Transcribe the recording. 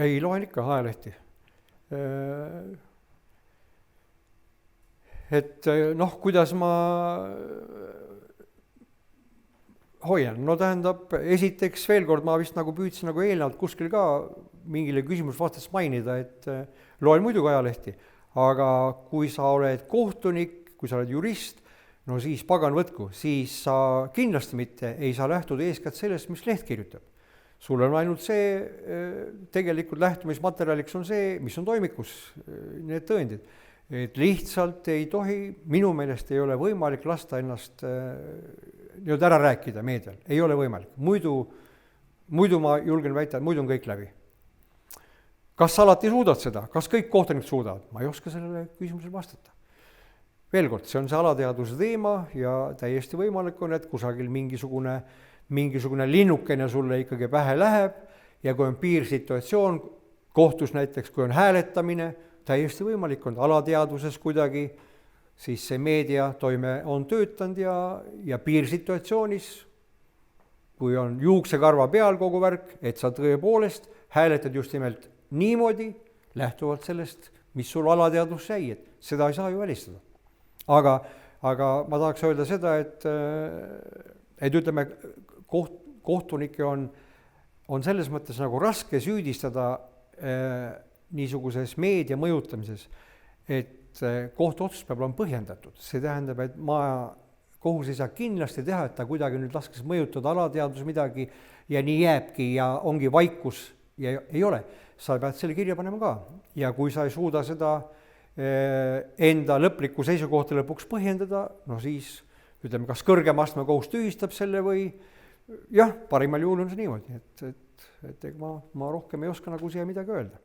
Ei, loen ikka ajalehti. Et kuidas ma hoian? No tähendab, esiteks veel kord, ma vist nagu püüdsin nagu eelnevalt kuskil ka mingile küsimusvastast mainida, et loen muidugi ajalehti, aga kui sa oled kohtunik, kui sa oled jurist, no siis pagan võtku, siis sa kindlasti mitte ei saa lähtuda eeskätt sellest, mis leht kirjutab. Sul on ainult see, tegelikult lähtumismaterjaliks on see, mis on toimikus, need tõendid. Et lihtsalt ei tohi, minu meelest ei ole võimalik lasta ennast ära rääkida meedial, ei ole võimalik. Muidu ma julgen väita, et muidu on kõik läbi. Kas sa alati suudad seda? Kas kõik kohtunikud suudavad? Ma ei oska sellele küsimusele vastata. Veel kord, see on see alateaduse teema ja täiesti võimalik on, et kusagil mingisugune linnukene sulle ikkagi pähe läheb ja kui on piirsituatsioon, kohtus näiteks, kui on hääletamine, täiesti võimalik on alateaduses kuidagi, siis see meedia toime on töötanud ja piirsituatsioonis, kui on juuksekarva peal kogu värk, et sa tõepoolest hääletad just nimelt niimoodi, lähtuvalt sellest, mis sul alateadus jäi, et seda ei saa ju välistada. Aga ma tahaks öelda seda, et ütleme, kohtunikke on selles mõttes nagu raske süüdistada niisuguses meedia mõjutamises, et kohtuotsus peab olema põhjendatud. See tähendab, et kohus ei saa kindlasti teha, et ta kuidagi nüüd laskes mõjutada alateadus midagi ja nii jääbki ja ongi vaikus ja ei ole. Sa pead selle kirja panema ka. Ja kui sa ei suuda seda enda lõplikku seisukohta lõpuks põhjendada, no siis ütleme, kas kõrgem astme kohus tühistab selle või jah, parimal juhul on see niimoodi, et ma rohkem ei oska nagu siia midagi öelda.